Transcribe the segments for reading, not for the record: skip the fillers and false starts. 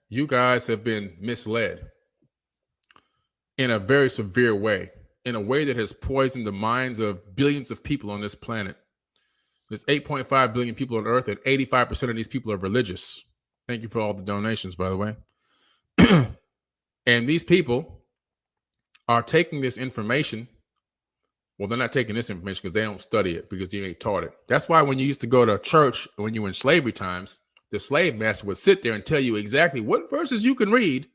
You guys have been misled in a very severe way, in a way that has poisoned the minds of billions of people on this planet. There's 8.5 billion people on Earth, and 85% of these people are religious. Thank you for all the donations, by the way. And these people are taking this information. Well, they're not taking this information because they don't study it, because you ain't taught it. That's why when you used to go to church, when you were in slavery times, the slave master would sit there and tell you exactly what verses you can read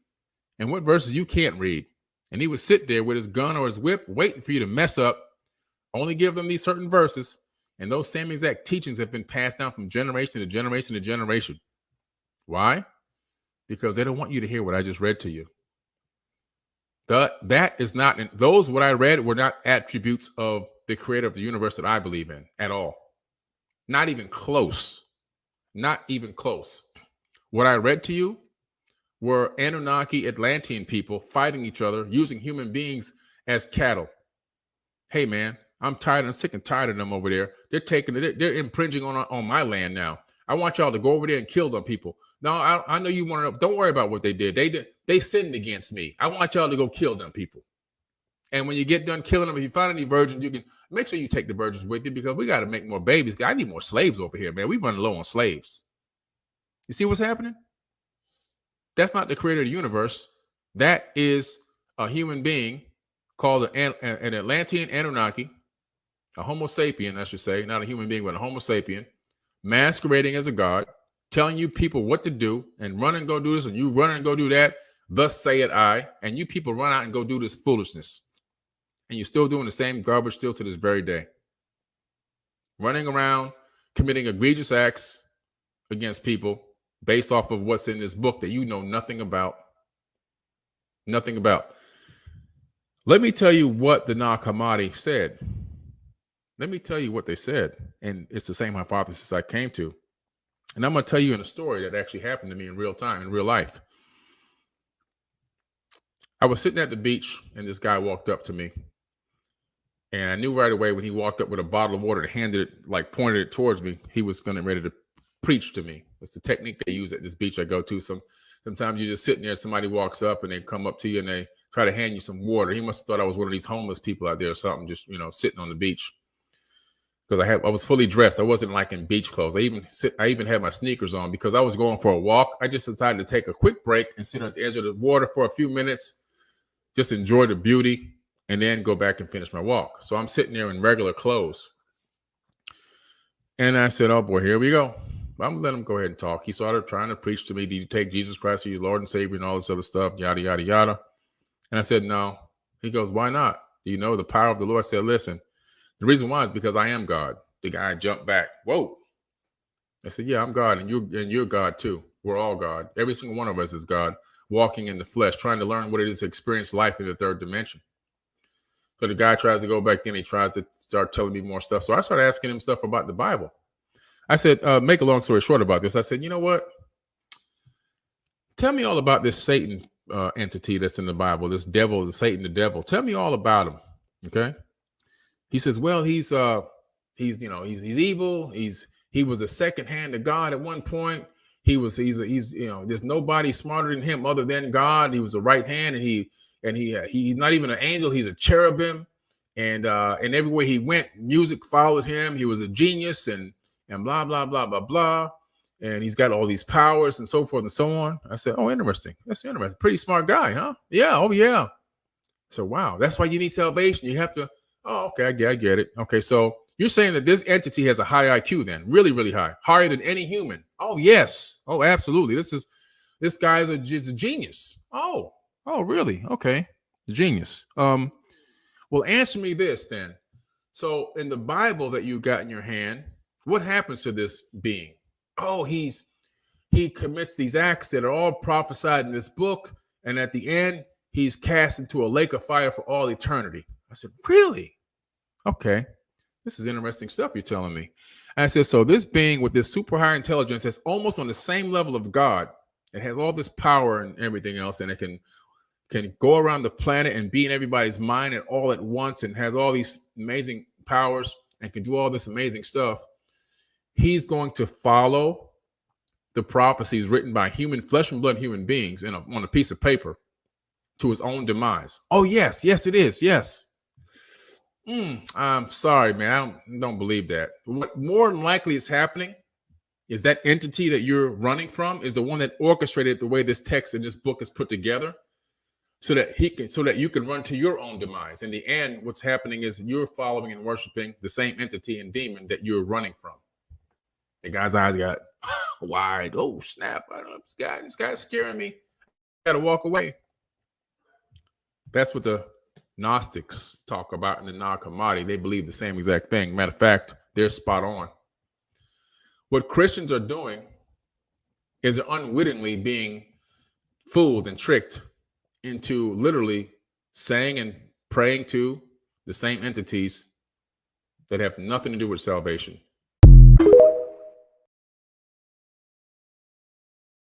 and what verses you can't read. And he would sit there with his gun or his whip waiting for you to mess up, only give them these certain verses. And those same exact teachings have been passed down from generation to generation to generation. Why? Because they don't want you to hear what I just read to you. That is not, those what I read were not attributes of the creator of the universe that I believe in at all. Not even close. Not even close. What I read to you were Anunnaki Atlantean people fighting each other, using human beings as cattle. Hey, man, I'm sick and tired of them over there. They're impringing on my land now. I want y'all to go over there and kill them people. No, I know you want to. Don't worry about what they did. They sinned against me. I want y'all to go kill them people. And when you get done killing them, if you find any virgins, you can make sure you take the virgins with you, because we got to make more babies. I need more slaves over here, man. We running low on slaves. You see what's happening? That's not the creator of the universe. That is a human being called an Atlantean Anunnaki, a Homo sapien, I should say, not a human being, but a Homo sapien, masquerading as a god, telling you people what to do and run and go do this, and you run and go do that. Thus saith I, and you people run out and go do this foolishness. And you're still doing the same garbage still to this very day. Running around, committing egregious acts against people based off of what's in this book that you know nothing about. Nothing about. Let me tell you what the Nag Hammadi said. Let me tell you what they said. And it's the same hypothesis I came to. And I'm going to tell you in a story that actually happened to me in real time, in real life. I was sitting at the beach and this guy walked up to me. And I knew right away when he walked up with a bottle of water and handed it, like pointed it towards me, he was going to ready to preach to me. That's the technique they use at this beach I go to. Sometimes you're just sitting there, somebody walks up and they come up to you and they try to hand you some water. He must have thought I was one of these homeless people out there or something, just, sitting on the beach. Because I was fully dressed. I wasn't like in beach clothes. I even had my sneakers on because I was going for a walk. I just decided to take a quick break and sit at the edge of the water for a few minutes, just enjoy the beauty, and then go back and finish my walk. So I'm sitting there in regular clothes. And I said, oh boy, here we go. I'm gonna let him go ahead and talk. He started trying to preach to me. Do you take Jesus Christ as your Lord and Savior and all this other stuff? Yada, yada, yada. And I said, no. He goes, why not? Do you know the power of the Lord? I said, listen, the reason why is because I am God. The guy jumped back. Whoa. I said, yeah, I'm God, and you're God too. We're all God. Every single one of us is God, walking in the flesh, trying to learn what it is to experience life in the third dimension. So the guy tries to go back in. He tries to start telling me more stuff. So I started asking him stuff about the Bible. I said, make a long story short about this. I said, you know what? Tell me all about this Satan entity that's in the Bible, this devil, the Satan, the devil. Tell me all about him. Okay. He says, well, he's evil. He was a second hand to God at one point. He's there's nobody smarter than him other than God. He was a right hand, and he's not even an angel. He's a cherubim, and everywhere he went, music followed him. He was a genius, and blah blah blah blah blah, and he's got all these powers and so forth and so on. I said, oh, interesting. That's interesting. Pretty smart guy, huh? Yeah. Oh yeah. So wow, that's why you need salvation. You have to. Oh, okay, I get it. Okay, so you're saying that this entity has a high IQ then, really, really high, higher than any human. Oh, yes. Oh, absolutely. This guy is a genius. Oh, really? Okay, genius. Well, answer me this then. So in the Bible that you got in your hand, what happens to this being? Oh, he commits these acts that are all prophesied in this book, and at the end, he's cast into a lake of fire for all eternity. I said, really? Okay. This is interesting stuff you're telling me. And I said, so this being with this super high intelligence that's almost on the same level of God, it has all this power and everything else, and it can go around the planet and be in everybody's mind and all at once, and has all these amazing powers and can do all this amazing stuff. He's going to follow the prophecies written by human flesh and blood human beings on a piece of paper to his own demise. Oh, yes, it is. Yes. I'm sorry, man. I don't believe that. What more than likely is happening is that entity that you're running from is the one that orchestrated the way this text and this book is put together, so that you can run to your own demise. In the end, what's happening is you're following and worshiping the same entity and demon that you're running from. The guy's eyes got wide. Oh, snap. I don't know. This guy's scaring me. Got to walk away. That's what the Gnostics talk about in the Nag Hammadi. They believe the same exact thing. Matter of fact, they're spot on. What Christians are doing is they're unwittingly being fooled and tricked into literally saying and praying to the same entities that have nothing to do with salvation.